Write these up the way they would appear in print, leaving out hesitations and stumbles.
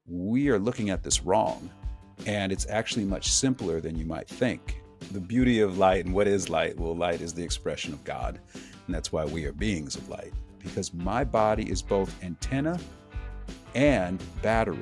we are looking at this wrong. And it's actually much simpler than you might think. The beauty of light, and what is light? Well, light is the expression of God. And that's why we are beings of light, because my body is both antenna and battery.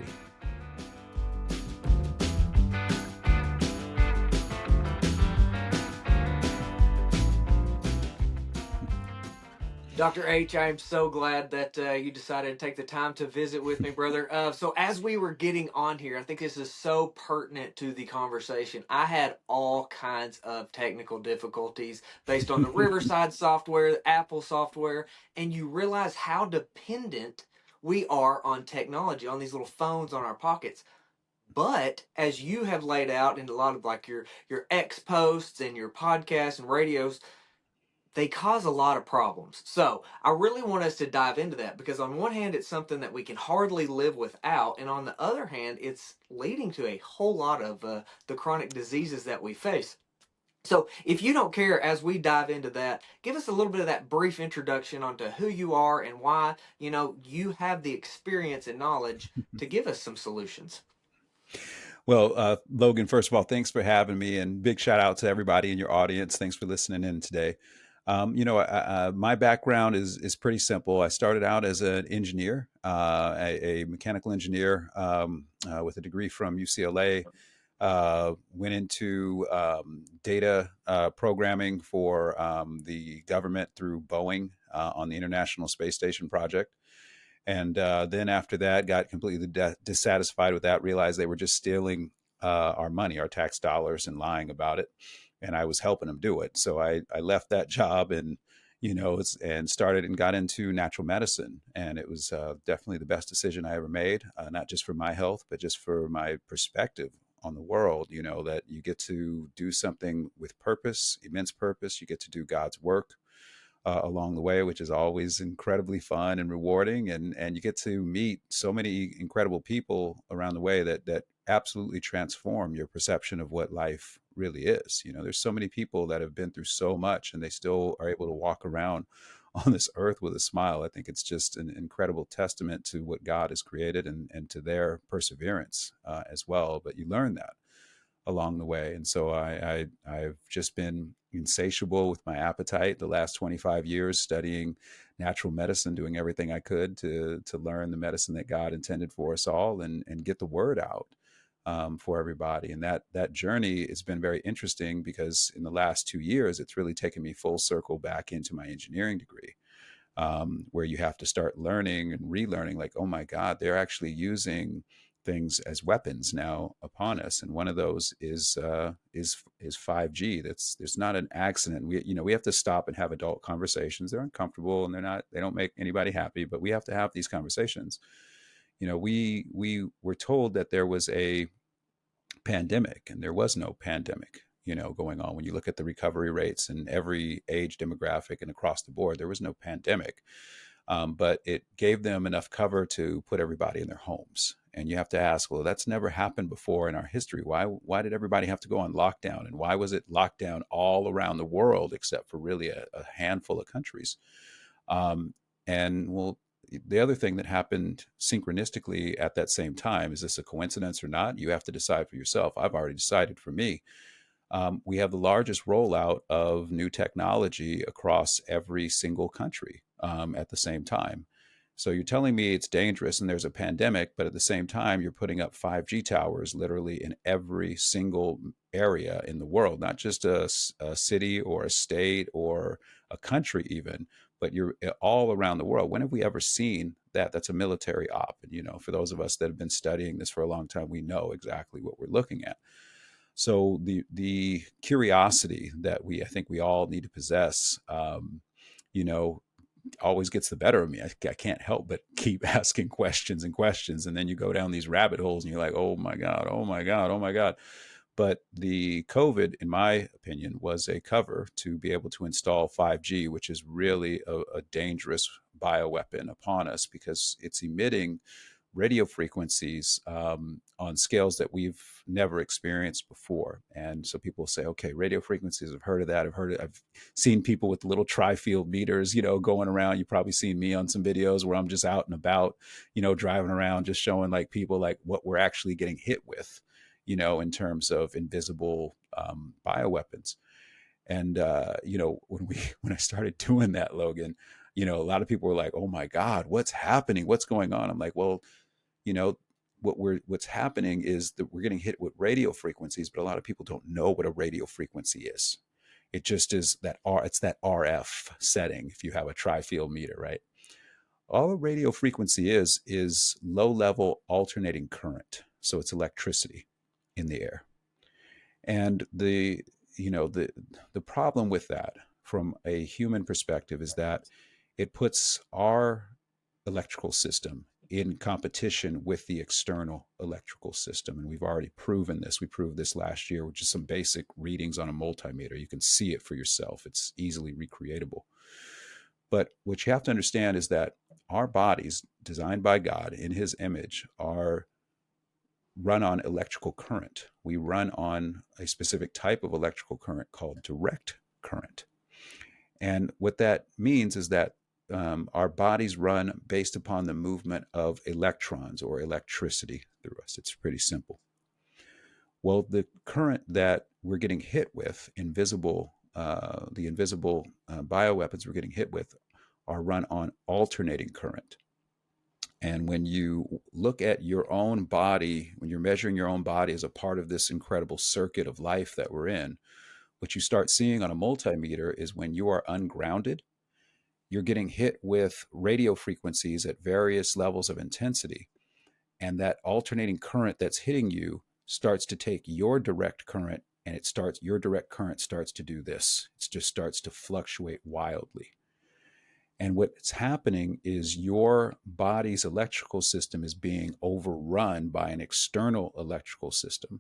Dr. H, I am so glad that you decided to take the time to visit with me, brother. So as we were getting on here, I think this is so pertinent to the conversation. I had all kinds of technical difficulties based on the Riverside software, the Apple software, and you realize how dependent we are on technology, on these little phones on our pockets. But as you have laid out in a lot of like your X posts and your podcasts and radios, they cause a lot of problems. So I really want us to dive into that because on one hand, it's something that we can hardly live without. And on the other hand, it's leading to a whole lot of the chronic diseases that we face. So if you don't care, as we dive into that, give us a little bit of that brief introduction onto who you are and why, you have the experience and knowledge to give us some solutions. Well, Logan, first of all, thanks for having me, and big shout out to everybody in your audience. Thanks for listening in today. My background is pretty simple. I started out as an engineer, a mechanical engineer with a degree from UCLA. Went into data programming for the government through Boeing on the International Space Station project. And then after that, got completely dissatisfied with that, realized they were just stealing our money, our tax dollars, and lying about it. And I was helping them do it. So I left that job and, and started and got into natural medicine. And it was definitely the best decision I ever made, not just for my health, but just for my perspective on the world, that you get to do something with purpose, immense purpose. You get to do God's work along the way, which is always incredibly fun and rewarding. And you get to meet so many incredible people around the way that absolutely transform your perception of what life really is. There's so many people that have been through so much and they still are able to walk around on this earth with a smile. I think it's just an incredible testament to what God has created and to their perseverance as well. But you learn that along the way. And so I've just been insatiable with my appetite the last 25 years, studying natural medicine, doing everything I could to learn the medicine that God intended for us all and get the word out for everybody. And that journey has been very interesting because in the last 2 years, it's really taken me full circle back into my engineering degree. Where you have to start learning and relearning, like, oh my God, they're actually using things as weapons now upon us, and one of those is 5G. There's not an accident. We have to stop and have adult conversations. They're uncomfortable and they don't make anybody happy, but we have to have these conversations. We were told that there was a pandemic, and there was no pandemic going on. When you look at the recovery rates in every age demographic and across the board, there was no pandemic. But it gave them enough cover to put everybody in their homes. And you have to ask, well, that's never happened before in our history. Why did everybody have to go on lockdown? And why was it lockdown all around the world except for really a handful of countries? And well, the other thing that happened synchronistically at that same time, is this a coincidence or not? You have to decide for yourself. I've already decided for me. We have the largest rollout of new technology across every single country at the same time. So you're telling me it's dangerous and there's a pandemic, but at the same time, you're putting up 5G towers literally in every single area in the world, not just a city or a state or a country even, but you're all around the world. When have we ever seen that? That's a military op. And, for those of us that have been studying this for a long time, we know exactly what we're looking at. So the curiosity that I think we all need to possess, always gets the better of me. I can't help but keep asking questions and questions. And then you go down these rabbit holes and you're like, oh my God, oh my God, oh my God. But the COVID, in my opinion, was a cover to be able to install 5G, which is really a dangerous bioweapon upon us because it's emitting radio frequencies on scales that we've never experienced before. And so people say, okay, radio frequencies, I've heard of that. I've seen people with little tri-field meters, going around. You've probably seen me on some videos where I'm just out and about, driving around, just showing like people like what we're actually getting hit with, in terms of invisible bioweapons. And when I started doing that, Logan, a lot of people were like, "Oh my God, what's happening? What's going on?" I'm like, "Well, you know, what's happening is that we're getting hit with radio frequencies, but a lot of people don't know what a radio frequency is. It just is it's that RF setting. If you have a tri-field meter, right? All a radio frequency is low level alternating current. So it's electricity in the air. And the problem with that from a human perspective is that it puts our electrical system in competition with the external electrical system. And we've already proven this. We proved this last year with just some basic readings on a multimeter. You can see it for yourself. It's easily recreatable. But what you have to understand is that our bodies, designed by God in his image, are run on electrical current. We run on a specific type of electrical current called direct current. And what that means is that our bodies run based upon the movement of electrons or electricity through us. It's pretty simple. Well, the current that we're getting hit with, the invisible bioweapons we're getting hit with, are run on alternating current. And when you look at your own body, when you're measuring your own body as a part of this incredible circuit of life that we're in, what you start seeing on a multimeter is when you are ungrounded, you're getting hit with radio frequencies at various levels of intensity. And that alternating current that's hitting you starts to take your direct current, and your direct current starts to do this. It just starts to fluctuate wildly. And what's happening is your body's electrical system is being overrun by an external electrical system,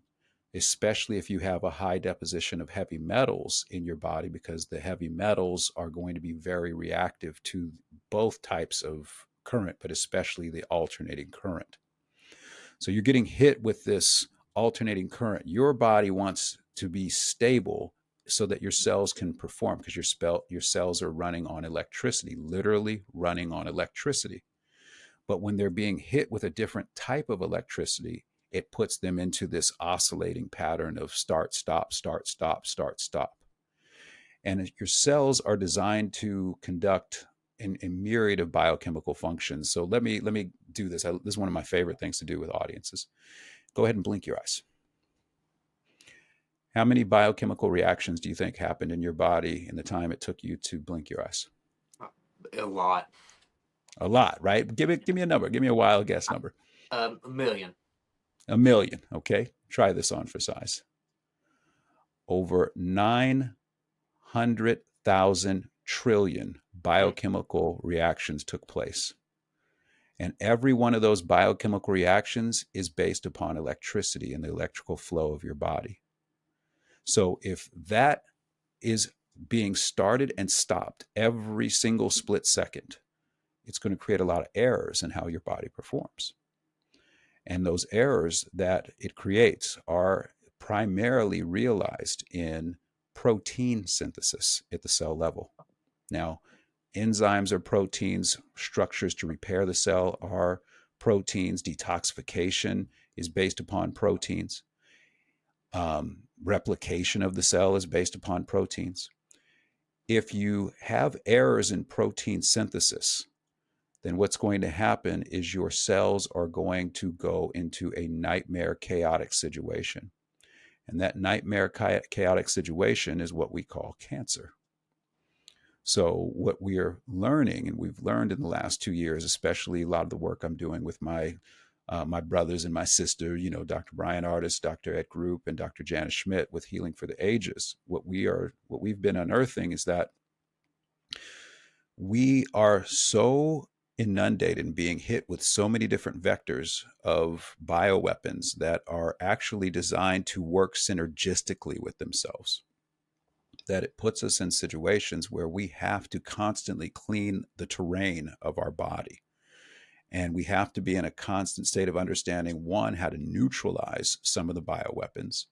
especially if you have a high deposition of heavy metals in your body, because the heavy metals are going to be very reactive to both types of current, but especially the alternating current. So you're getting hit with this alternating current. Your body wants to be stable so that your cells can perform, because your cells are running on electricity, literally running on electricity. But when they're being hit with a different type of electricity, it puts them into this oscillating pattern of start, stop, start, stop, start, stop. And your cells are designed to conduct a myriad of biochemical functions. So let me do this. This is one of my favorite things to do with audiences. Go ahead and blink your eyes. How many biochemical reactions do you think happened in your body in the time it took you to blink your eyes? A lot. A lot, right? Give me a number. Give me a wild guess number. A million. A million. Okay. Try this on for size. Over 900,000 trillion biochemical reactions took place. And every one of those biochemical reactions is based upon electricity and the electrical flow of your body. So if that is being started and stopped every single split second, it's going to create a lot of errors in how your body performs. And those errors that it creates are primarily realized in protein synthesis at the cell level. Now, enzymes are proteins, structures to repair the cell are proteins, detoxification is based upon proteins. Replication of the cell is based upon proteins. If you have errors in protein synthesis, then what's going to happen is your cells are going to go into a nightmare chaotic situation. And that nightmare chaotic situation is what we call cancer. So what we are learning, and we've learned in the last 2 years, especially a lot of the work I'm doing with my brothers and my sister, Dr. Brian Artis, Dr. Ed Group, and Dr. Janice Schmidt with Healing for the Ages. What we've been unearthing is that we are so inundated and being hit with so many different vectors of bioweapons that are actually designed to work synergistically with themselves, that it puts us in situations where we have to constantly clean the terrain of our body. And we have to be in a constant state of understanding, one, how to neutralize some of the bioweapons,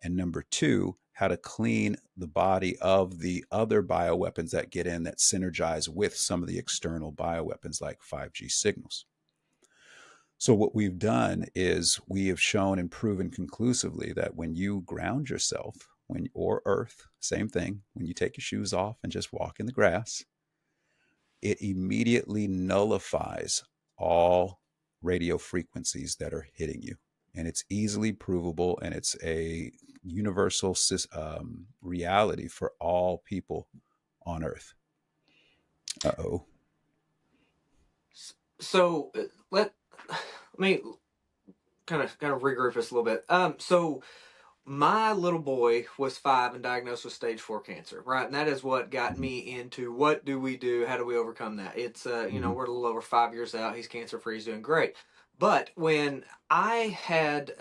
and number two, how to clean the body of the other bioweapons that get in that synergize with some of the external bioweapons like 5G signals. So, what we've done is we have shown and proven conclusively that when you ground yourself, or earth, same thing, when you take your shoes off and just walk in the grass, it immediately nullifies all radio frequencies that are hitting you. And it's easily provable, and it's a universal reality for all people on Earth. Uh oh. So let me kind of regroup us a little bit. So my little boy was 5 and diagnosed with stage 4 cancer, right? And that is what got Mm-hmm. me into what do we do? How do we overcome that? It's, Mm-hmm. we're a little over 5 years out. He's cancer free. He's doing great. But when I had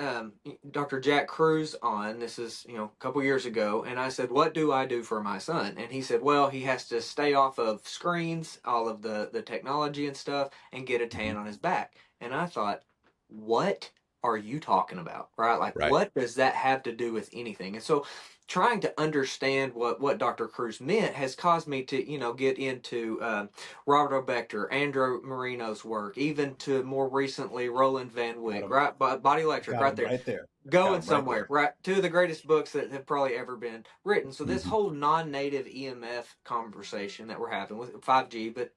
Dr. Jack Cruz on, this is, a couple years ago, and I said, what do I do for my son? And he said, well, he has to stay off of screens, all of the technology and stuff, and get a Mm-hmm. tan on his back. And I thought, what are you talking about, right? Like, Right. what does that have to do with anything? And so trying to understand what Dr. Cruz meant has caused me to, get into Robert Bechter, Andrew Marino's work, even to more recently Roland Van Got Wyck, him. right? Body Electric, Got right him there. right there. Got Going him right somewhere, there. right? Two of the greatest books that have probably ever been written. So this Mm-hmm. whole non-native EMF conversation that we're having with 5G, but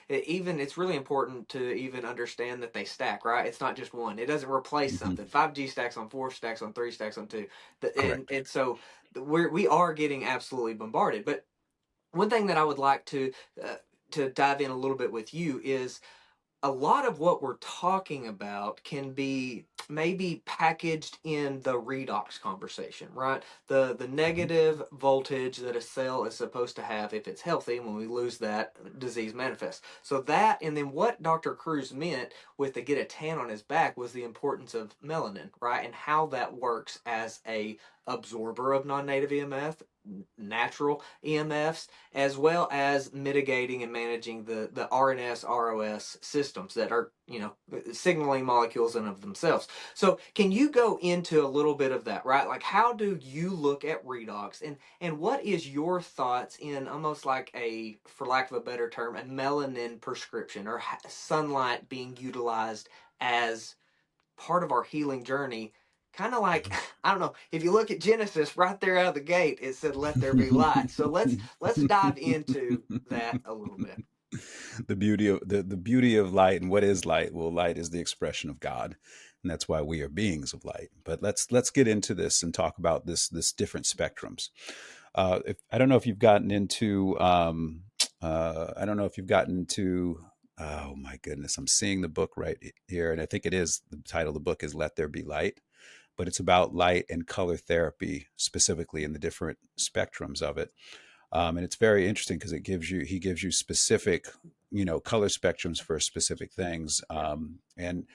it's really important to even understand that they stack, right? It's not just one. It doesn't replace Mm-hmm. something. 5G stacks on 4, stacks on 3, stacks on 2, and Correct. and so we are getting absolutely bombarded. But one thing that I would like uh, to dive in a little bit with you is a lot of what we're talking about can be maybe packaged in the redox conversation, right? The Mm-hmm. negative voltage that a cell is supposed to have if it's healthy, and when we lose that, disease manifests. So that, and then what Dr. Cruz meant with the get a tan on his back was the importance of melanin, right? And how that works as a absorber of non-native EMF, natural EMFs, as well as mitigating and managing the RNS, ROS systems that are, signaling molecules in of themselves. So can you go into a little bit of that, right? Like, how do you look at redox, and what is your thoughts in almost like a, for lack of a better term, a melanin prescription, or sunlight being utilized as part of our healing journey? Kind of like, I don't know, if you look at Genesis right there out of the gate, it said let there be light. So let's dive into that a little bit. The beauty of light, and what is light? Well, light is the expression of God, and that's why we are beings of light. But let's get into this and talk about this different spectrums. If I don't know if you've gotten into I don't know if you've gotten into oh my goodness, I'm seeing the book right here, and I think it is, the title of the book is Let There Be Light, but it's about light and color therapy specifically, in the different spectrums of it. And it's very interesting because he gives you specific, color spectrums for specific things. And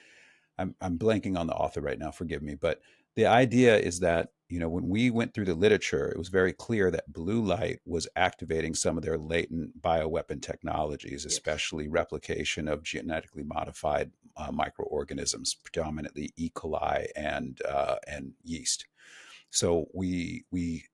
I'm blanking on the author right now, forgive me, but the idea is that, when we went through the literature, it was very clear that blue light was activating some of their latent bioweapon technologies, Yes. especially replication of genetically modified microorganisms, predominantly E. coli and yeast. So we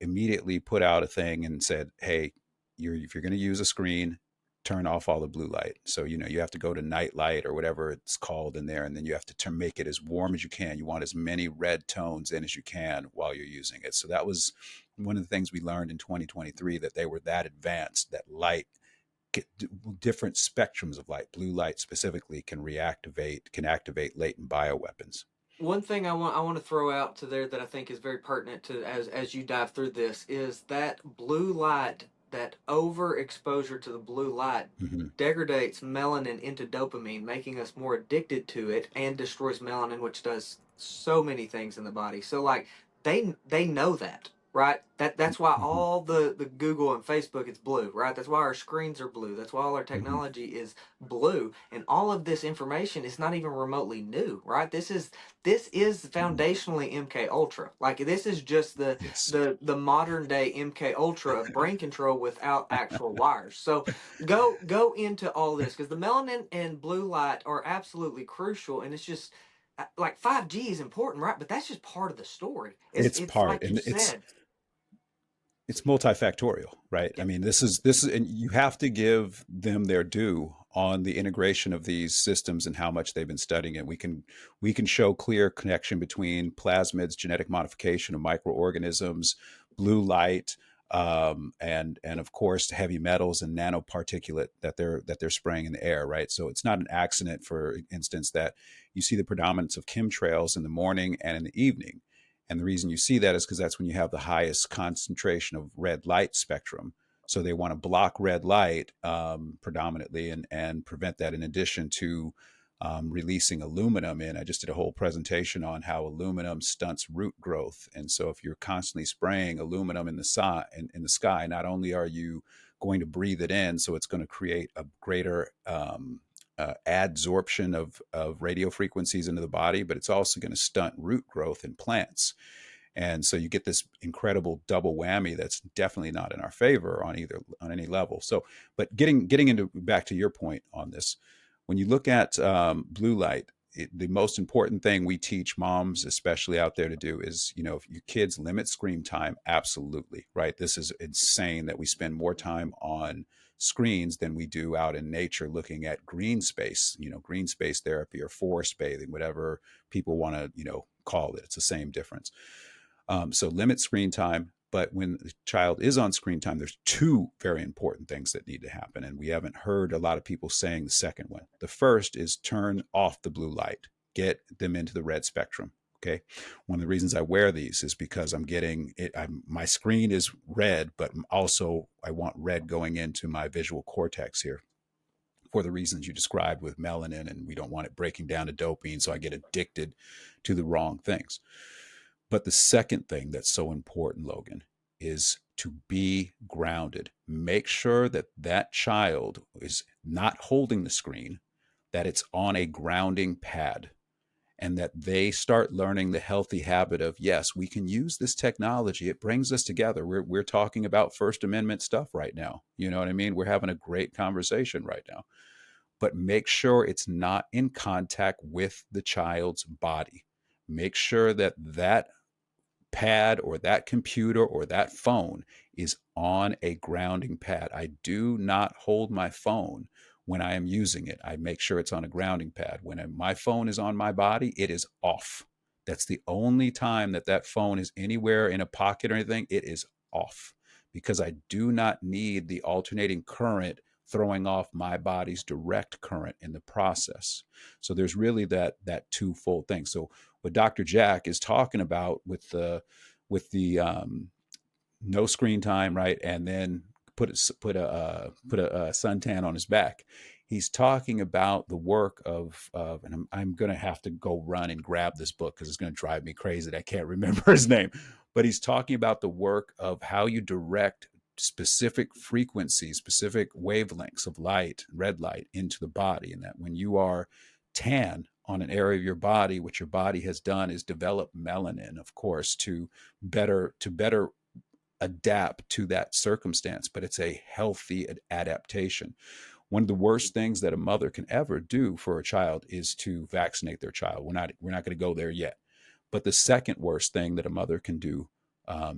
immediately put out a thing and said, "Hey, if you're going to use a screen, turn off all the blue light." So you have to go to night light or whatever it's called in there, and then you have to make it as warm as you can. You want as many red tones in as you can while you're using it. So that was one of the things we learned in 2023, that they were that advanced, that light, different spectrums of light, blue light specifically, can activate latent bioweapons. One thing I want to throw out to there that I think is very pertinent to as you dive through this is that blue light, that overexposure to the blue light Hmm. degrades melanin into dopamine, making us more addicted to it, and destroys melanin, which does so many things in the body. So like they know that, right? That's why Mhm. all the Google and Facebook is blue, right? That's why our screens are blue. That's why all our Mhm. technology is blue. And all of this information is not even remotely new, right? This is Mhm. foundationally MK Ultra. Like this is just the Yes. the modern day MK Ultra of brain control without actual wires. So go into all this because the melanin and blue light are absolutely crucial, and it's just like 5G is important, right? But that's just part of the story. It's It's part, like you and said. it's multifactorial, right? I Yeah. mean, this is, and you have to give them their due on the integration of these systems and how much they've been studying it. We can show clear connection between plasmids, genetic modification of microorganisms, blue light, and of course heavy metals and nanoparticulate that they're spraying in the air, right? So it's not an accident, for instance, that you see the predominance of chemtrails in the morning and in the evening, and the reason you see that is because that's when you have the highest concentration of red light spectrum. So they want to block red light predominantly, and prevent that, in addition to releasing aluminum in. I just did a whole presentation on how aluminum stunts root growth. And so if you're constantly spraying aluminum in the sky, not only are you going to breathe it in, so it's going to create a greater adsorption of radio frequencies into the body, but it's also going to stunt root growth in plants. And so you get this incredible double whammy that's definitely not in our favor on any level. So, but getting into back to your point on this, when you look at blue light, the most important thing we teach moms, especially out there, to do is, if your kids limit screen time, absolutely, right? This is insane that we spend more time on screens than we do out in nature looking at green space, green space therapy or forest bathing, whatever people want to, call it. It's the same difference. So limit screen time. But when the child is on screen time, there's two very important things that need to happen. And we haven't heard a lot of people saying the second one. The first is turn off the blue light, get them into the red spectrum. Okay. One of the reasons I wear these is because I'm getting it. My screen is red, but also I want red going into my visual cortex here, for the reasons you described with melanin, and we don't want it breaking down to dopamine. So I get addicted to the wrong things. But the second thing that's so important, Logan, is to be grounded. Make sure that that child is not holding the screen, that it's on a grounding pad, and that they start learning the healthy habit of, yes, we can use this technology. It brings us together. We're talking about First Amendment stuff right now. You know what I mean? We're having a great conversation right now. But make sure it's not in contact with the child's body. Make sure that that pad or that computer or that phone is on a grounding pad. I do not hold my phone when I am using it. I make sure it's on a grounding pad. When my phone is on my body, it is off. That's the only time that that phone is anywhere in a pocket or anything. It is off, because I do not need the alternating current throwing off my body's direct current in the process. So there's really that twofold thing. So what Dr. Jack is talking about with the no screen time, right, and then put a suntan on his back. He's talking about the work of and I'm going to have to go run and grab this book because it's going to drive me crazy that I can't remember his name. But he's talking about the work of how you direct specific frequencies, specific wavelengths of light, red light, into the body, and that when you are tan on an area of your body, what your body has done is develop melanin, of course, to better adapt to that circumstance. But it's a healthy adaptation. One of the worst things that a mother can ever do for a child is to vaccinate their child. We're not going to go there yet. But the second worst thing that a mother can do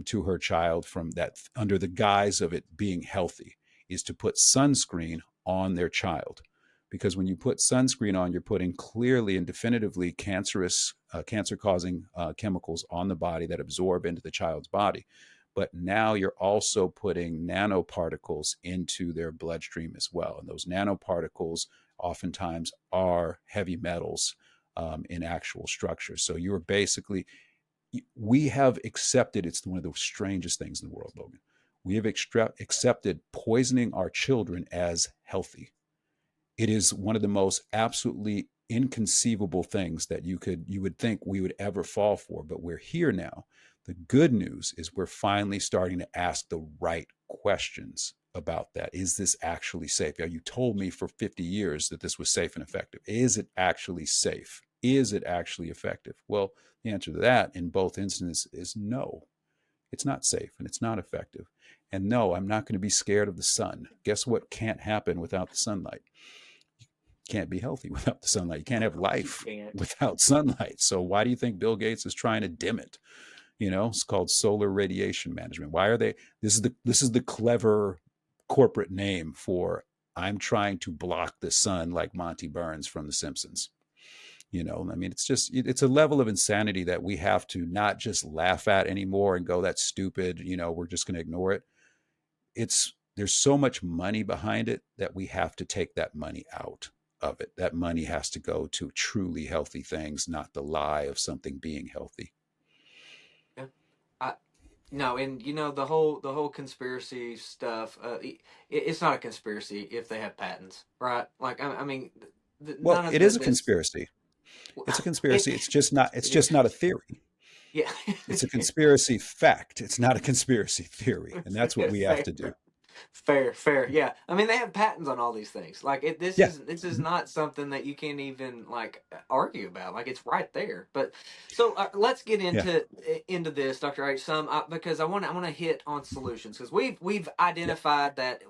to her child, from that, under the guise of it being healthy, is to put sunscreen on their child. Because when you put sunscreen on, you're putting clearly and definitively cancer causing chemicals on the body that absorb into the child's body. But now you're also putting nanoparticles into their bloodstream as well. And those nanoparticles oftentimes are heavy metals in actual structures. So you're basically, we have accepted, it's one of the strangest things in the world, Logan. We have accepted poisoning our children as healthy. It is one of the most absolutely inconceivable things that you would think we would ever fall for, but we're here now. The good news is we're finally starting to ask the right questions about that. Is this actually safe? Yeah, you told me for 50 years that this was safe and effective. Is it actually safe? Is it actually effective? Well, the answer to that in both instances is no. It's not safe and it's not effective. And no, I'm not going to be scared of the sun. Guess what can't happen without the sunlight? Can't be healthy without the sunlight. You can't Of have course you life can't. without sunlight. So why do you think Bill Gates is trying to dim it? It's called solar radiation management. Why are they? This is the clever corporate name for I'm trying to block the sun like Monty Burns from The Simpsons. I mean, it's a level of insanity that we have to not just laugh at anymore and go, that's stupid. We're just going to ignore it. There's so much money behind it that we have to take that money out of it. That money has to go to truly healthy things, not the lie of something being healthy. Yeah. I, no, and the whole conspiracy stuff. It's not a conspiracy if they have patents, right? Like I mean, Well, none of it is a this. conspiracy. It's a It conspiracy. It's just not a theory. yeah. It's a conspiracy fact. It's not a conspiracy theory. And that's what we have Fair, to do. fair. Yeah, I mean they have patents on all these things. Like this Yeah. is Mhm. not something that you can't even like argue about. Like it's right there. But so let's get Yeah. into this, Doctor H. Some because I want to hit on solutions because we've Yeah. identified that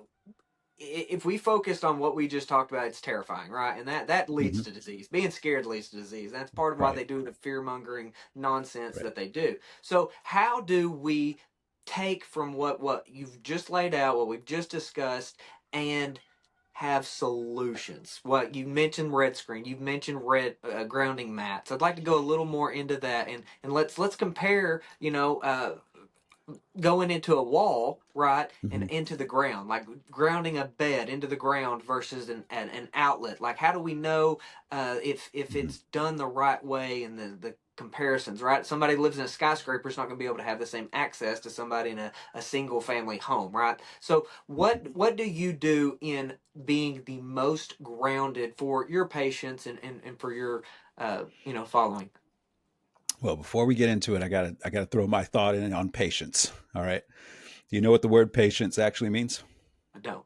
if we focused on what we just talked about, it's terrifying, right? And that leads Hmm. to disease. Being scared leads to disease. That's part of why Right. they do the fear mongering nonsense Right. that they do. So how do we take from what you've just laid out, what we've just discussed, and have solutions? What you mentioned, red screen. You've mentioned red grounding mats. I'd like to go a little more into that, and let's compare. Going into a wall, right, and Hmm. into the ground, like grounding a bed into the ground versus an outlet. Like, how do we know if Hmm. it's done the right way and the comparisons, right? Somebody lives in a skyscraper is not going to be able to have the same access to somebody in a single family home, right? So, Hmm. what do you do in being the most grounded for your patients and for your following? Well, before we get into it, I gotta throw my thought in on patience. All right. Do you know what the word patience actually means? I don't.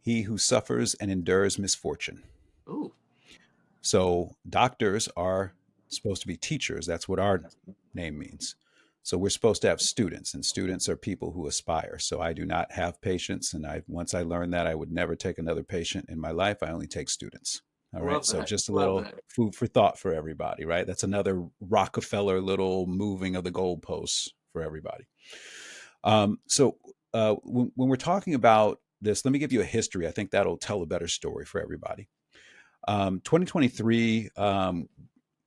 He who suffers and endures misfortune. Ooh. So doctors are supposed to be teachers. That's what our name means. So we're supposed to have students, and students are people who aspire. So I do not have patients, and once I learned that I would never take another patient in my life. I only take students. All right. Love So that. just a Love little that. food for thought for everybody, right? That's another Rockefeller little moving of the goalposts for everybody. When we're talking about this, let me give you a history. I think that'll tell a better story for everybody. 2023,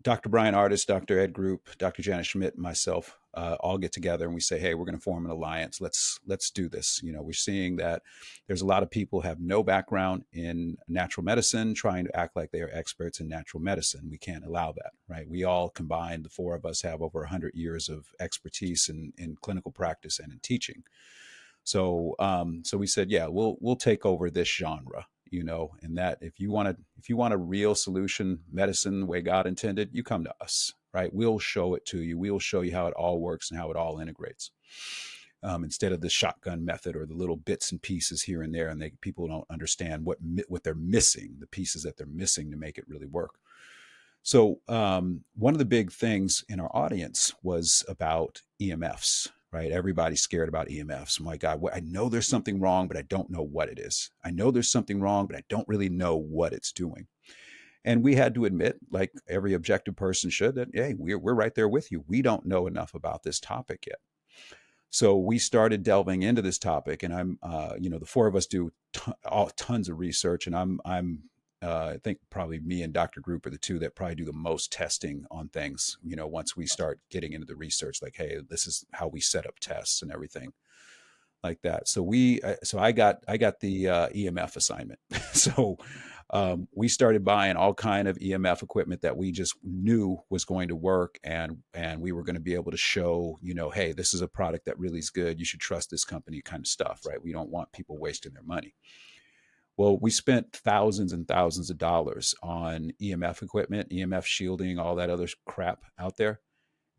Dr. Brian Artist, Dr. Ed Group, Dr. Janet Schmidt, and myself all get together and we say, "Hey, we're going to form an alliance. Let's do this." We're seeing that there's a lot of people who have no background in natural medicine trying to act like they are experts in natural medicine. We can't allow that, right? We all combined, the four of us, have over 100 years of expertise in clinical practice and in teaching. So we said, yeah, we'll take over this genre, and that if you want a real solution, medicine the way God intended, you come to us, right? We'll show it to you. We'll show you how it all works and how it all integrates. Instead of the shotgun method or the little bits and pieces here and there, and people don't understand what they're missing, the pieces that they're missing to make it really work. So one of the big things in our audience was about EMFs, right? Everybody's scared about EMFs. I'm like, God, I know there's something wrong, but I don't know what it is. I know there's something wrong, but I don't really know what it's doing. And we had to admit, like every objective person should, that, hey, we're right there with you. We don't know enough about this topic yet. So we started delving into this topic, and the four of us do tons of research, and I think probably me and Dr. Group are the two that probably do the most testing on things. Once we start getting into the research, like, hey, this is how we set up tests and everything like that. So I got the EMF assignment. So we started buying all kind of EMF equipment that we just knew was going to work, and we were going to be able to show, hey, this is a product that really is good. You should trust this company, kind of stuff, right? We don't want people wasting their money. Well, we spent thousands and thousands of dollars on EMF equipment, EMF shielding, all that other crap out there.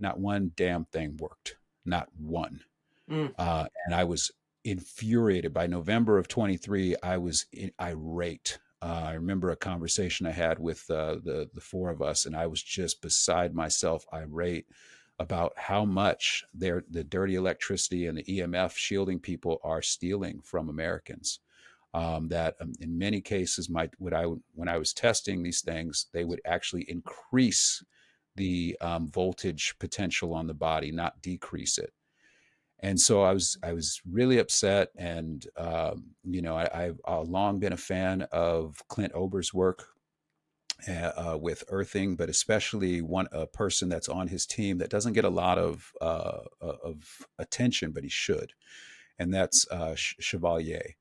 Not one damn thing worked. Not one. Mm. And I was infuriated. By November of 23, I was irate. I remember a conversation I had with the four of us, and I was just beside myself, irate about how much the dirty electricity and the EMF shielding people are stealing from Americans. That in many cases, when I was testing these things, they would actually increase the voltage potential on the body, not decrease it. And so I was really upset, and I've long been a fan of Clint Ober's work with earthing, but especially a person that's on his team that doesn't get a lot of attention, but he should, and that's Chevalier.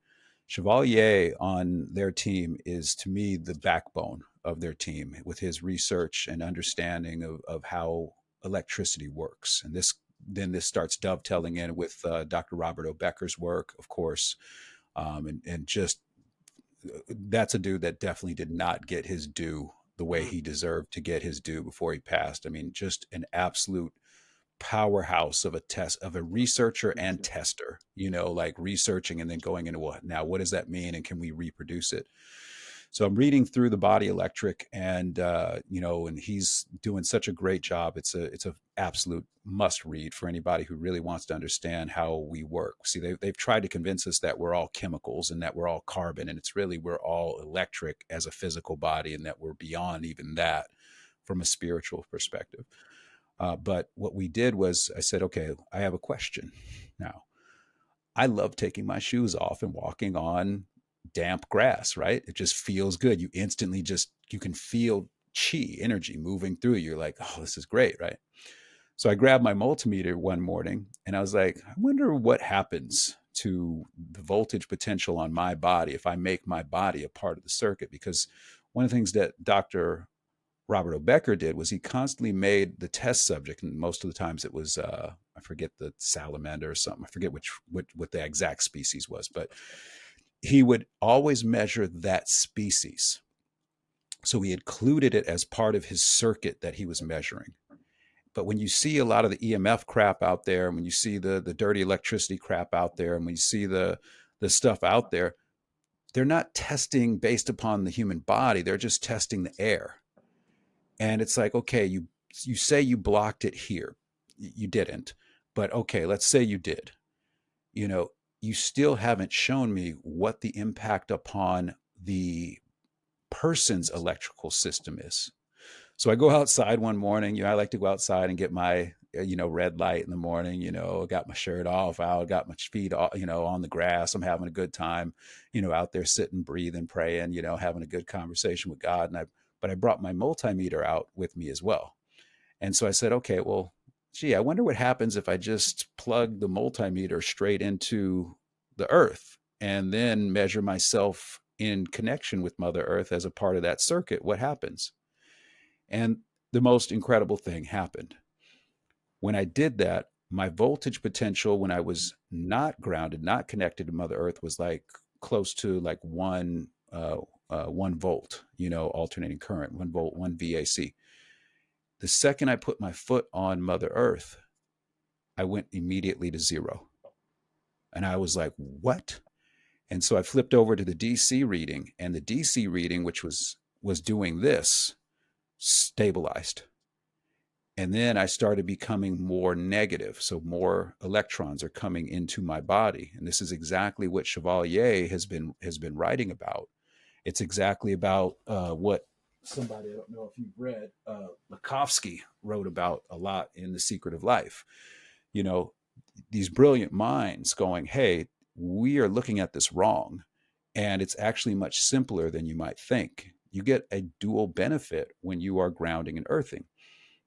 Chevalier on their team is, to me, the backbone of their team with his research and understanding of how electricity works. And this starts dovetailing in with Dr. Robert O. Becker's work, of course, and just that's a dude that definitely did not get his due the way Mm. he deserved to get his due before he passed. I mean, just an absolute powerhouse of a researcher and tester, like researching and then going into what does that mean, and can we reproduce it? So I'm reading through the Body Electric, and and he's doing such a great job. It's a absolute must read for anybody who really wants to understand how we work. See, they've tried to convince us that we're all chemicals and that we're all carbon, and it's really we're all electric as a physical body, and that we're beyond even that from a spiritual perspective. But what we did was I said, okay, I have a question now. I love taking my shoes off and walking on damp grass, right? It just feels good. You can feel chi energy moving through you. You're like, oh, this is great, right? So I grabbed my multimeter one morning and I was like, I wonder what happens to the voltage potential on my body if I make my body a part of the circuit. Because one of the things that Dr. Robert O. Becker did was he constantly made the test subject, and most of the times it was I forget, the salamander or something. I forget what the exact species was, but he would always measure that species. So he included it as part of his circuit that he was measuring. But when you see a lot of the EMF crap out there, and when you see the dirty electricity crap out there, and when you see the stuff out there, they're not testing based upon the human body. They're just testing the air. And it's like, okay, you say you blocked it here. You didn't. But okay, let's say you did. You know, you still haven't shown me what the impact upon the person's electrical system is. So I go outside one morning. I like to go outside and get my red light in the morning. I got my shirt off, out, got my feet off, on the grass. I'm having a good time, out there sitting, breathing, praying, having a good conversation with God. But I brought my multimeter out with me as well. And so I said, okay, well, gee, I wonder what happens if I just plug the multimeter straight into the earth and then measure myself in connection with Mother Earth as a part of that circuit. What happens? And the most incredible thing happened. When I did that, my voltage potential when I was not grounded, not connected to Mother Earth, was like close to like 1 volt, alternating current, 1 volt, 1 VAC. The second I put my foot on Mother Earth, I went immediately to zero. And I was like, what? And so I flipped over to the DC reading, and the DC reading, which was doing this, stabilized. And then I started becoming more negative. So more electrons are coming into my body. And this is exactly what Chevalier has been writing about. It's exactly about what somebody, I don't know if you've read, Lakovsky wrote about a lot in The Secret of Life. You know, these brilliant minds going, hey, we are looking at this wrong. And it's actually much simpler than you might think. You get a dual benefit when you are grounding and earthing.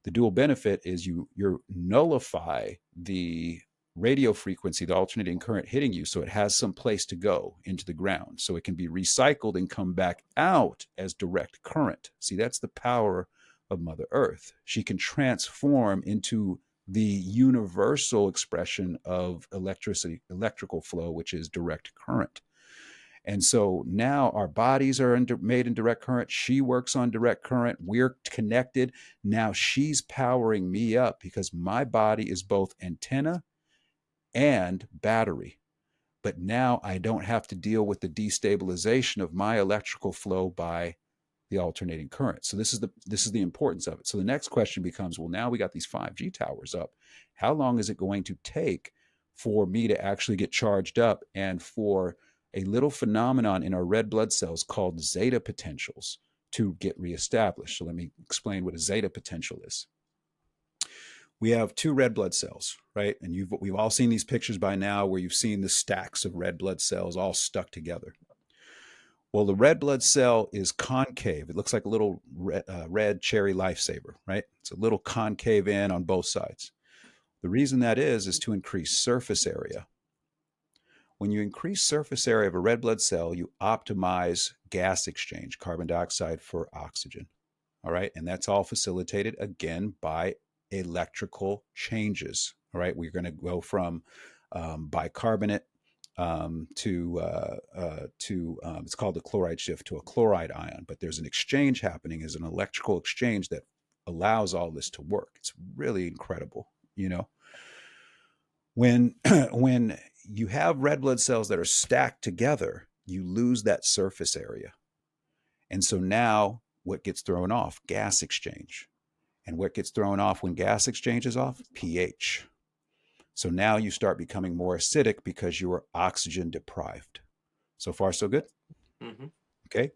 The dual benefit is you nullify the radio frequency, the alternating current hitting you, so it has some place to go into the ground, so it can be recycled and come back out as direct current. See, that's the power of Mother Earth. She can transform into the universal expression of electrical flow, which is direct current. And so now our bodies are made in direct current. She works on direct current. We're connected. Now she's powering me up because my body is both antenna and battery. But now I don't have to deal with the destabilization of my electrical flow by the alternating current. So this is the importance of it. So the next question becomes, well, now we got these 5G towers up. How long is it going to take for me to actually get charged up and for a little phenomenon in our red blood cells called zeta potentials to get reestablished? So let me explain what a zeta potential is. We have two red blood cells, right? And we've all seen these pictures by now where you've seen the stacks of red blood cells all stuck together. Well, the red blood cell is concave. It looks like a little red cherry lifesaver, right? It's a little concave in on both sides. The reason that is to increase surface area. When you increase surface area of a red blood cell, you optimize gas exchange, carbon dioxide for oxygen. All right. And that's all facilitated again by electrical changes. All right. We're going to go from bicarbonate to it's called the chloride shift to a chloride ion, but there's an exchange happening, is an electrical exchange that allows all this to work. It's really incredible, you know. When when you have red blood cells that are stacked together, you lose that surface area. And so now what gets thrown off? Gas exchange. And what gets thrown off when gas exchange is off? pH. So now you start becoming more acidic because you are oxygen deprived. So far, so good? Mm-hmm. Okay.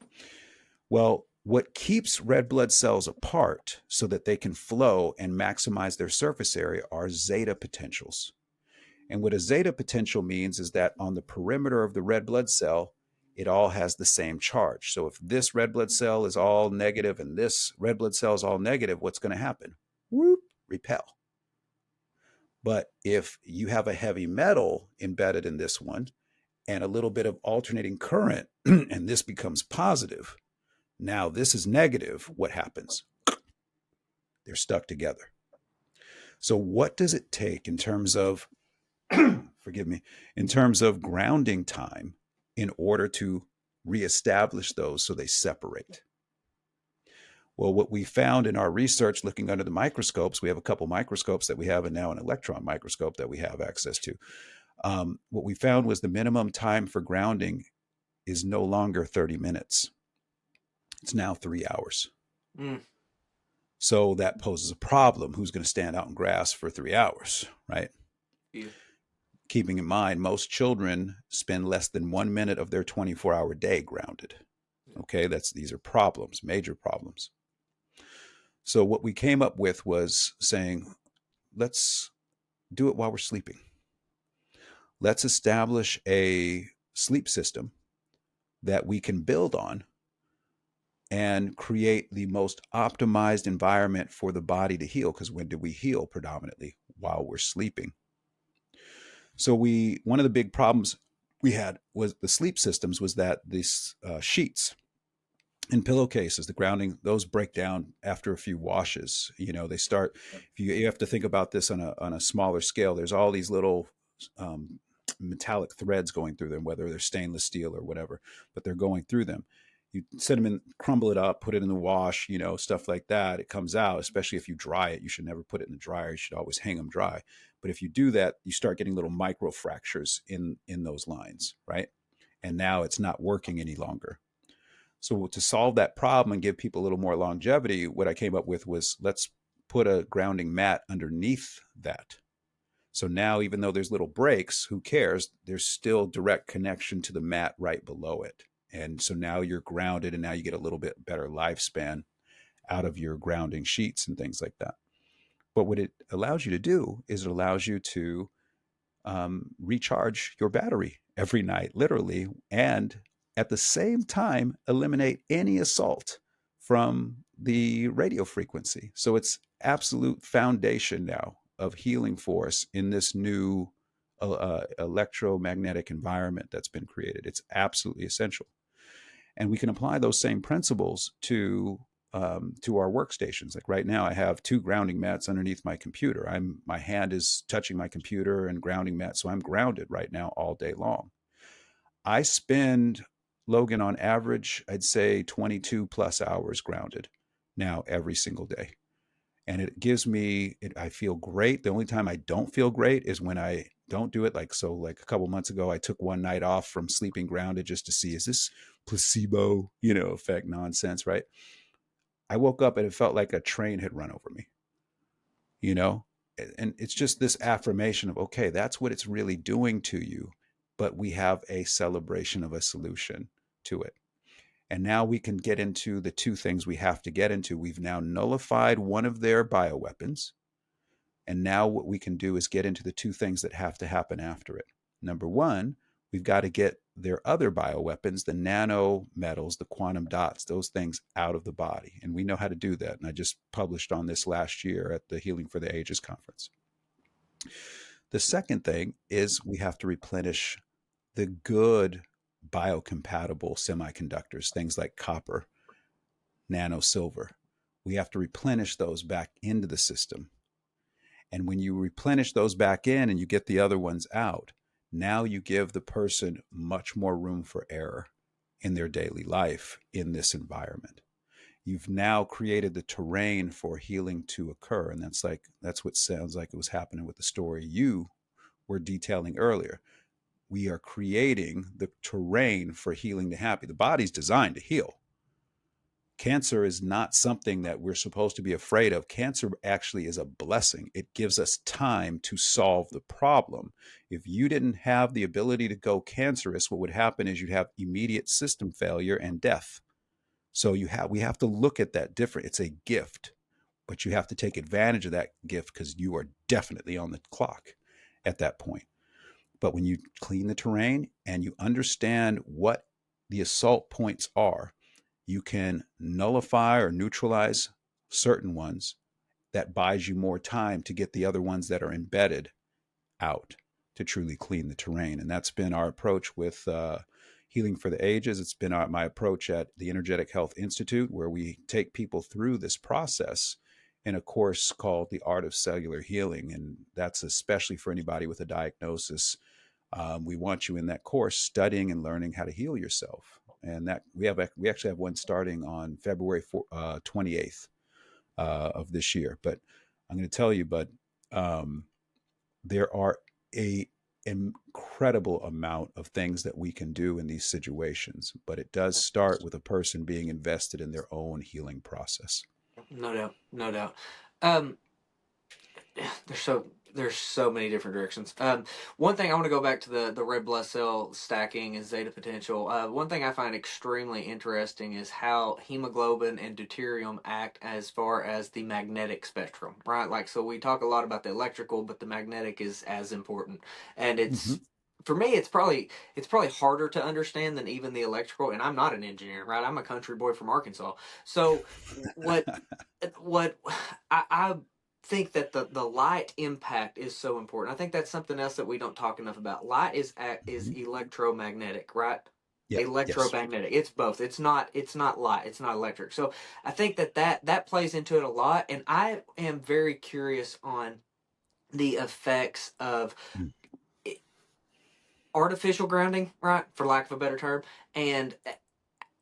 Well, what keeps red blood cells apart so that they can flow and maximize their surface area are zeta potentials. And what a zeta potential means is that on the perimeter of the red blood cell, it all has the same charge. So if this red blood cell is all negative and this red blood cell is all negative, what's going to happen? Whoop, repel. But if you have a heavy metal embedded in this one and a little bit of alternating current, and this becomes positive, now this is negative, what happens? They're stuck together. So what does it take in terms of, forgive me, in terms of grounding time in order to reestablish those so they separate? Well, what we found in our research looking under the microscopes, we have a couple microscopes that we have and now an electron microscope that we have access to. What we found was the minimum time for grounding is no longer 30 minutes. It's now 3 hours. Mm. So that poses a problem. Who's going to stand out in grass for 3 hours, right? Yeah. Keeping in mind, most children spend less than 1 minute of their 24-hour day grounded. Okay, these are problems, major problems. So what we came up with was saying, let's do it while we're sleeping. Let's establish a sleep system that we can build on and create the most optimized environment for the body to heal. Because when do we heal? Predominantly while we're sleeping. So one of the big problems we had was the sleep systems was that these sheets and pillowcases, the grounding, those break down after a few washes. You know, they start, if you have to think about this on a smaller scale, there's all these little metallic threads going through them, whether they're stainless steel or whatever, but they're going through them. You set them in, crumble it up, put it in the wash, you know, stuff like that. It comes out, especially if you dry it. You should never put it in the dryer. You should always hang them dry. But if you do that, you start getting little micro fractures in those lines, right? And now it's not working any longer. So to solve that problem and give people a little more longevity, what I came up with was let's put a grounding mat underneath that. So now, even though there's little breaks, who cares? There's still direct connection to the mat right below it. And so now you're grounded and now you get a little bit better lifespan out of your grounding sheets and things like that. But what it allows you to do is it allows you to recharge your battery every night, literally, and at the same time eliminate any assault from the radio frequency. So it's absolute foundation now of healing force in this new electromagnetic environment that's been created. It's absolutely essential. And we can apply those same principles to our workstations. Like right now, I have two grounding mats underneath my computer. My hand is touching my computer and grounding mat, so I'm grounded right now all day long. I spend Logan, on average, I'd say 22 plus hours grounded now every single day. And it gives me, I feel great. The only time I don't feel great is when I don't do it. Like, so like a couple months ago, I took one night off from sleeping grounded just to see, is this placebo, effect nonsense, right? I woke up and it felt like a train had run over me, you know? And it's just this affirmation of, okay, that's what it's really doing to you. But we have a celebration of a solution to it. And now we can get into the two things we have to get into. We've now nullified one of their bioweapons. And now what we can do is get into the two things that have to happen after it. Number one, we've got to get their other bioweapons, the nano metals, the quantum dots, those things out of the body. And we know how to do that. And I just published on this last year at the Healing for the Ages conference. The second thing is we have to replenish the good biocompatible semiconductors, things like copper, nano silver. We have to replenish those back into the system. And when you replenish those back in and you get the other ones out, now you give the person much more room for error in their daily life in this environment. You've now created the terrain for healing to occur. And that's what sounds like it was happening with the story you were detailing earlier. We are creating the terrain for healing to happen. The body's designed to heal. Cancer is not something that we're supposed to be afraid of. Cancer actually is a blessing. It gives us time to solve the problem. If you didn't have the ability to go cancerous, what would happen is you'd have immediate system failure and death. So we have to look at that different. It's a gift, but you have to take advantage of that gift because you are definitely on the clock at that point. But when you clean the terrain and you understand what the assault points are, you can nullify or neutralize certain ones. That buys you more time to get the other ones that are embedded out to truly clean the terrain. And that's been our approach with Healing for the Ages. It's been my approach at the Energetic Health Institute, where we take people through this process in a course called The Art of Cellular Healing. And that's especially for anybody with a diagnosis. We want you in that course studying and learning how to heal yourself. And that we actually have one starting on February 28th of this year. But I'm going to tell you, there are a incredible amount of things that we can do in these situations. But it does start with a person being invested in their own healing process. No doubt, no doubt. Um, there's so there's so many different directions. One thing I want to go back to the red blood cell stacking and zeta potential. One thing I find extremely interesting is how hemoglobin and deuterium act as far as the magnetic spectrum, right? Like, so we talk a lot about the electrical, but the magnetic is as important, and Mm-hmm. it's. For me, it's probably harder to understand than even the electrical, and I'm not an engineer, right? I'm a country boy from Arkansas. So, what what I think that the light impact is so important. I think that's something else that we don't talk enough about. Light is Mm-hmm. electromagnetic, right? Yeah. Yes. Electromagnetic. It's both. It's not light. It's not electric. So I think that plays into it a lot, and I am very curious on the effects of Mm. artificial grounding, right, for lack of a better term, and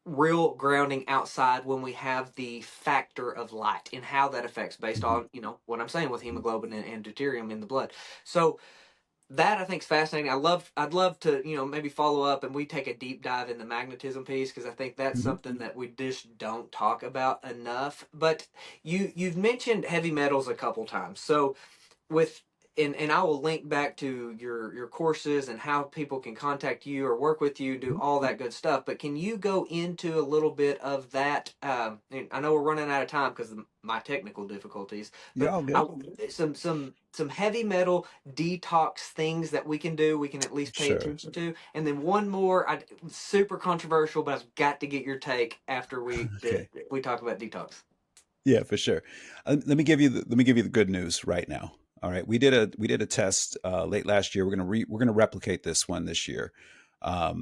real grounding outside when we have the factor of light and how that affects based Mm-hmm. on what I'm saying with hemoglobin and deuterium in the blood. So that I think is fascinating. I'd love to maybe follow up and we take a deep dive in the magnetism piece because I think that's Mm-hmm. something that we just don't talk about enough. But you've mentioned heavy metals a couple times. So with and I will link back to your courses and how people can contact you or work with you, do Mm-hmm. all that good stuff. But can you go into a little bit of that? And I know we're running out of time because of my technical difficulties, Yeah, but all good. some heavy metal detox things that we can do. We can at least pay Sure. attention to, and then one more. Super controversial, but I've got to get your take after Okay. we talk about detox. Yeah, for sure. Let me give you the good news right now. All right, we did a test late last year. We're gonna replicate this one this year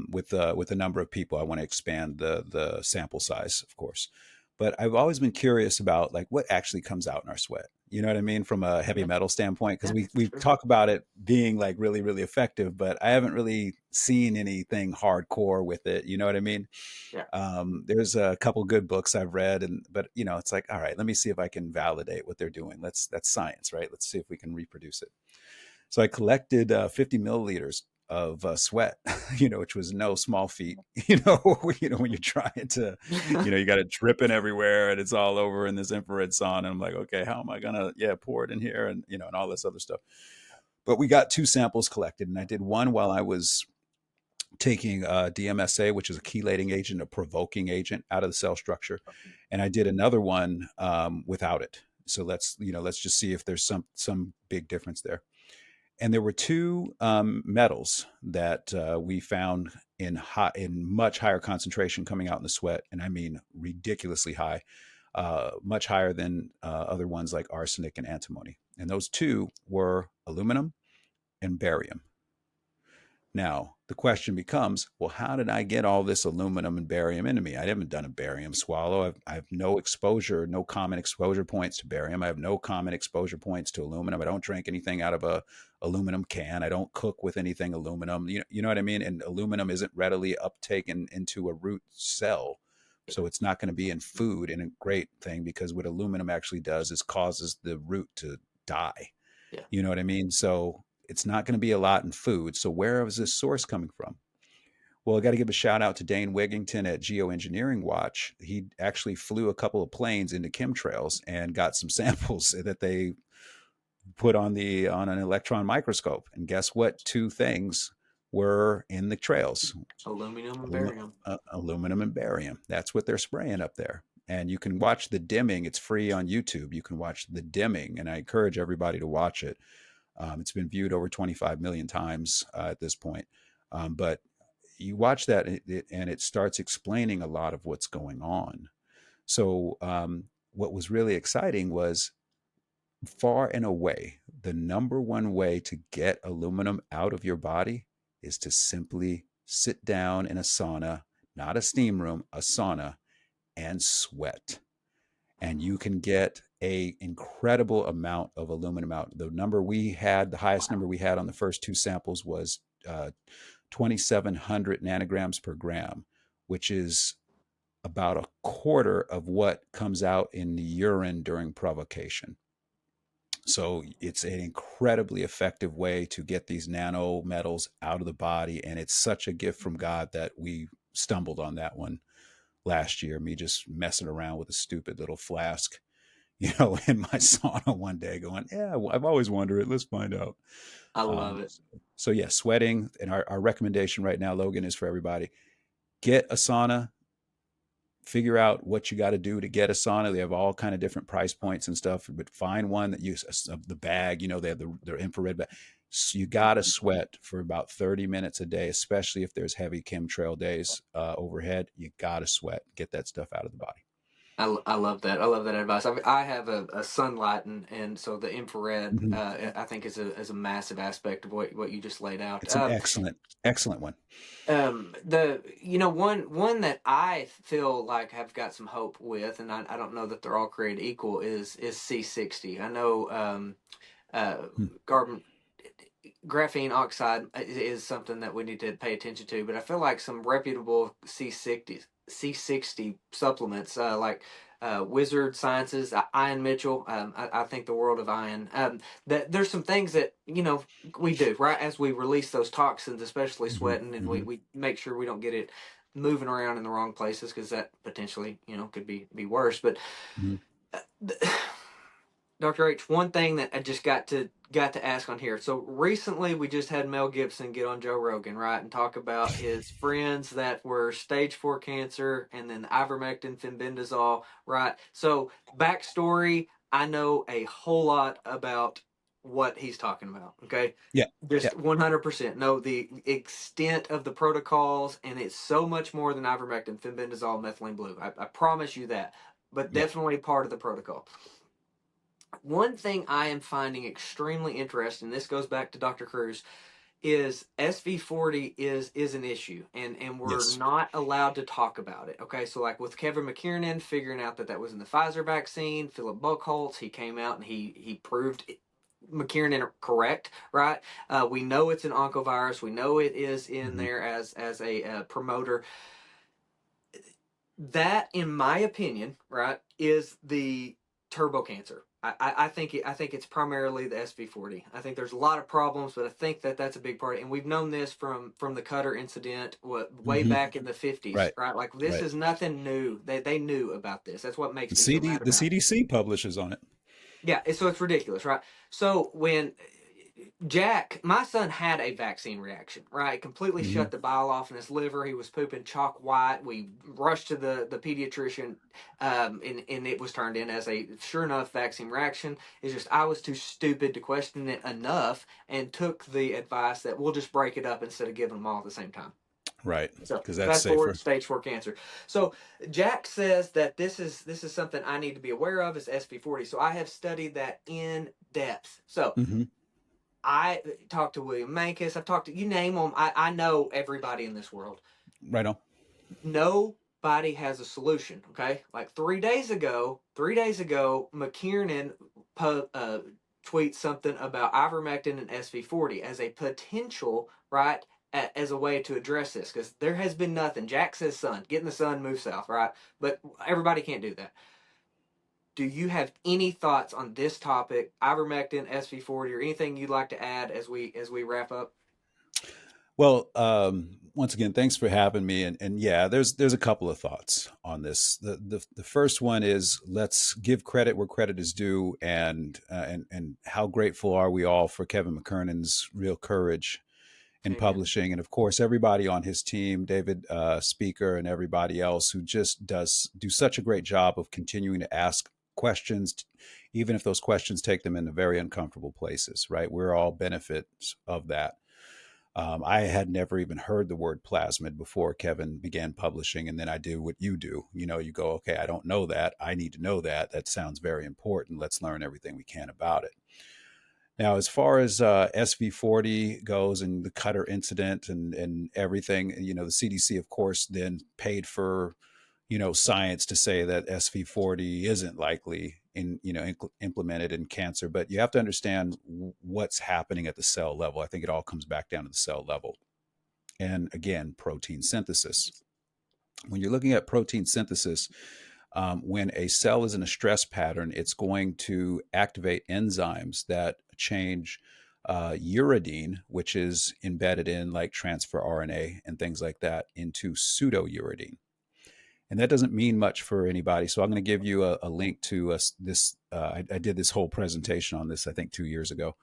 with a number of people. I want to expand the sample size, of course. But I've always been curious about like what actually comes out in our sweat. You know what I mean, from a heavy Yeah, metal standpoint, because yeah, we sure. talk about it being like really, really effective, but I haven't really seen anything hardcore with it. You know what I mean? Yeah. There's a couple good books I've read, and but it's like, all right, let me see if I can validate what they're doing. That's science, right? Let's see if we can reproduce it. So I collected 50 milliliters of sweat, which was no small feat. When you're trying to, you got it dripping everywhere and it's all over in this infrared sauna. And I'm like, okay, how am I gonna, pour it in here and and all this other stuff. But we got two samples collected, and I did one while I was taking DMSA, which is a chelating agent, a provoking agent out of the cell structure, and I did another one without it. So let's just see if there's some big difference there. And there were two metals that we found in much higher concentration coming out in the sweat, and I mean ridiculously high, much higher than other ones like arsenic and antimony. And those two were aluminum and barium. Now, the question becomes, well, how did I get all this aluminum and barium into me? I haven't done a barium swallow. I have no exposure, no common exposure points to barium. I have no common exposure points to aluminum. I don't drink anything out of a aluminum can. I don't cook with anything aluminum. You know what I mean? And aluminum isn't readily uptaken into a root cell. So it's not going to be in food, and a great thing, because what aluminum actually does is causes the root to die. Yeah. You know what I mean? So it's not going to be a lot in food. So where is this source coming from? Well, I got to give a shout out to Dane Wigington at Geoengineering Watch. He actually flew a couple of planes into chemtrails and got some samples that they put on an electron microscope. And guess what? Two things were in the trails: Aluminum and barium. aluminum and barium. That's what they're spraying up there. And you can watch the dimming. It's free on YouTube. You can watch the dimming, and I encourage everybody to watch it. It's been viewed over 25 million times at this point. But you watch that, and it starts explaining a lot of what's going on. So, what was really exciting was, far and away, the number one way to get aluminum out of your body is to simply sit down in a sauna, not a steam room, a sauna, and sweat. And you can get a incredible amount of aluminum out. The highest number we had on the first two samples was 2,700 nanograms per gram, which is about a quarter of what comes out in the urine during provocation. So it's an incredibly effective way to get these nano metals out of the body. And it's such a gift from God that we stumbled on that one last year. Me just messing around with a stupid little flask, in my sauna one day, going, yeah, I've always wondered. Let's find out. I love it. So yeah, sweating. And our recommendation right now, Logan, is for everybody: get a sauna, figure out what you got to do to get a sauna. They have all kind of different price points and stuff, but find one that uses the bag. They have their infrared bag. So you got to sweat for about 30 minutes a day, especially if there's heavy chemtrail days overhead. You got to sweat, get that stuff out of the body. I love that. I love that advice. I have a sunlight, and so the infrared Mm-hmm. I think is a massive aspect of what you just laid out. It's an excellent one. One that I feel like have got some hope with, and I don't know that they're all created equal, is C60. I know Hmm. carbon graphene oxide is something that we need to pay attention to, but I feel like some reputable C60 supplements, like Wizard Sciences, Ian Mitchell. I think the world of Ian. That there's some things that we do right as we release those toxins, especially Mm-hmm. sweating, and Mm-hmm. we make sure we don't get it moving around in the wrong places, because that potentially could be worse. But Mm-hmm. uh, Dr. H, one thing that I just got to ask on here. So recently we just had Mel Gibson get on Joe Rogan, right, and talk about his friends that were stage 4 cancer, and then the ivermectin, fenbendazole, right? So backstory, I know a whole lot about what he's talking about, okay? Yeah. Yeah. Just 100% know the extent of the protocols, and it's so much more than ivermectin, fenbendazole, methylene blue. I promise you that, but Yeah. definitely part of the protocol. One thing I am finding extremely interesting, this goes back to Dr. Cruz, is SV40 is an issue, and we're Yes. not allowed to talk about it. Okay, so like with Kevin McKiernan figuring out that was in the Pfizer vaccine, Philip Buchholz, he came out and he proved McKiernan correct, right? We know it's an oncovirus. We know it is in Hmm. there as a promoter. That, in my opinion, right, is the turbo cancer. I think it's primarily the SV40. I think there's a lot of problems, but I think that that's a big part. And we've known this from the Cutter incident, way Hmm. back in the 50s, Right. right? Like this Right. is nothing new. They knew about this. That's what makes The me so CD, mad the about it. CDC publishes on it. Yeah, so it's ridiculous, right? So when Jack, my son had a vaccine reaction, right? Completely Hmm. shut the bile off in his liver. He was pooping chalk white. We rushed to the pediatrician, and it was turned in as a sure enough vaccine reaction. It's just I was too stupid to question it enough and took the advice that we'll just break it up instead of giving them all at the same time. Right. So Because that's fast forward, safer. stage 4 cancer. So Jack says that this is something I need to be aware of is SV40. So I have studied that in depth. So Hmm. I talked to William Mankis. I've talked to you name them. I know everybody in this world. Right on. Nobody has a solution. Okay, like 3 days ago, McKiernan tweets something about ivermectin and SV40 as a potential right as a way to address this because there has been nothing. Jack says sun, getting the sun move south, right? But everybody can't do that. Do you have any thoughts on this topic, ivermectin, SV40, or anything you'd like to add as we wrap up? Well, once again, thanks for having me. And yeah, there's a couple of thoughts on this. The first one is let's give credit where credit is due, and how grateful are we all for Kevin McKernan's real courage in Amen. publishing, and of course everybody on his team, David Speaker, and everybody else who just do such a great job of continuing to ask questions, even if those questions take them into very uncomfortable places. Right, we're all benefits of that. I had never even heard the word plasmid before Kevin began publishing. And then I do what you do. You know, you go, okay, I don't know that. I need to know that. That sounds very important. Let's learn everything we can about it. Now, as far as SV40 goes and the Cutter incident and everything, you know, the CDC, of course, then paid for, you know, science to say that SV40 isn't likely implemented in cancer. But you have to understand what's happening at the cell level. I think it all comes back down to the cell level. And again, protein synthesis. When you're looking at protein synthesis, when a cell is in a stress pattern, it's going to activate enzymes that change uridine, which is embedded in like transfer RNA and things like that, into pseudouridine. And that doesn't mean much for anybody. So I'm going to give you a link to this. I did this whole presentation on this, I think, 2 years ago.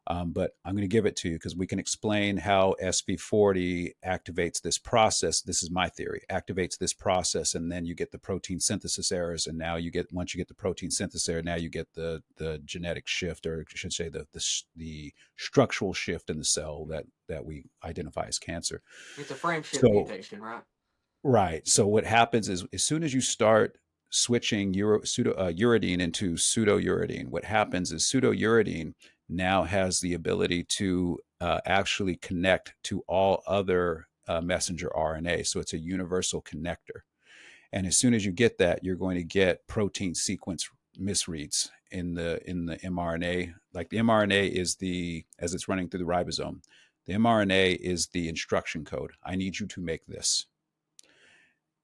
But I'm going to give it to you because we can explain how SV40 activates this process. This is my theory, activates this process, and then you get the protein synthesis errors. And now once you get the protein synthesis error, now you get the genetic shift, or I should say the structural shift in the cell that we identify as cancer. It's a frame shift So mutation, right? right. So what happens is as soon as you start switching uridine into pseudouridine, what happens is pseudouridine now has the ability to actually connect to all other messenger RNA. So it's a universal connector. And as soon as you get that, you're going to get protein sequence misreads in the mRNA. Like the mRNA is the as it's running through the ribosome. The mRNA is the instruction code. I need you to make this.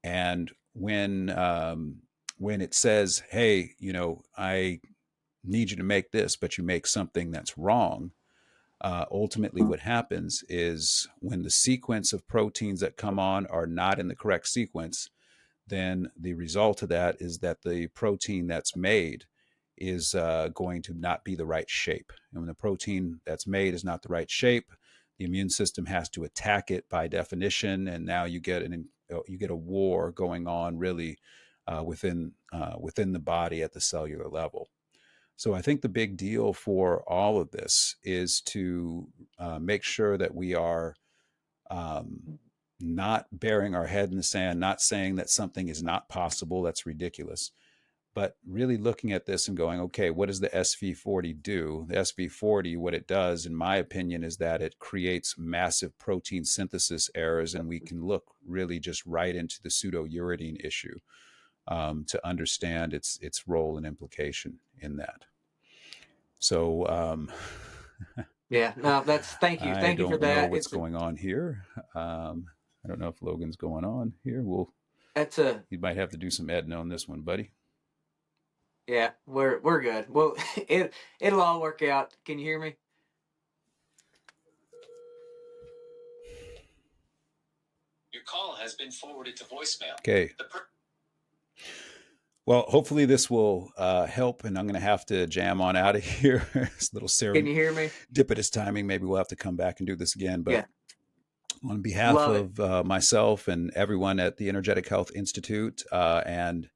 And when it says, "Hey, you know, I need you to make this," but you make something that's wrong, ultimately what happens is when the sequence of proteins that come on are not in the correct sequence, then the result of that is that the protein that's made is going to not be the right shape. And when the protein that's made is not the right shape, the immune system has to attack it by definition, and now you get a war going on really within the body at the cellular level. So I think the big deal for all of this is to make sure that we are um, not burying our head in the sand, not saying that something is not possible. That's ridiculous. But really looking at this and going, okay, what does the SV40 do? The SV40, what it does, in my opinion, is that it creates massive protein synthesis errors, and we can look really just right into the pseudouridine issue to understand its role and implication in that. So Yeah, no, I thank you for don't know that. what's going on here. I don't know if Logan's going on here. That's a You might have to do some editing on this one, buddy. yeah, we're good. Well, it'll all work out. Can you hear me? Your call has been forwarded to voicemail. Okay. Well, hopefully this will help, and I'm going to have to jam on out of here. It's a little Can you hear me? serendipitous timing. Maybe we'll have to come back and do this again. But Yeah, on behalf love it. of myself and everyone at the Energetic Health Institute and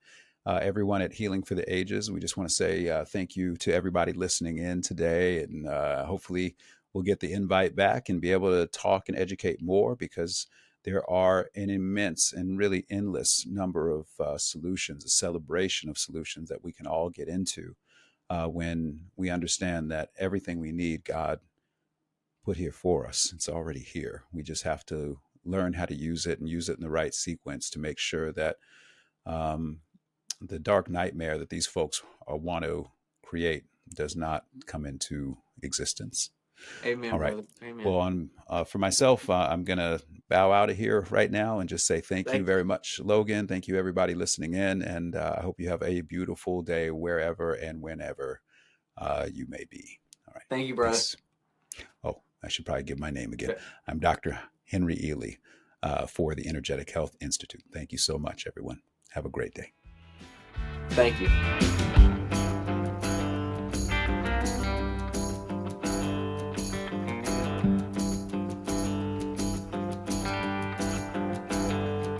everyone at Healing for the Ages, we just want to say thank you to everybody listening in today. And hopefully we'll get the invite back and be able to talk and educate more, because there are an immense and really endless number of solutions, a celebration of solutions that we can all get into when we understand that everything we need, God put here for us. It's already here. We just have to learn how to use it and use it in the right sequence to make sure that um, the dark nightmare that these folks want to create does not come into existence. Amen, All right. brother. Amen. Well, for myself, I'm going to bow out of here right now and just say thank you Thank you. very much, Logan. Thank you, everybody listening in. And I hope you have a beautiful day wherever and whenever you may be. All right. Thank you, brother. Peace. Oh, I should probably give my name again. I'm Dr. Henry Ealy for the Energetic Health Institute. Thank you so much, everyone. Have a great day. Thank you.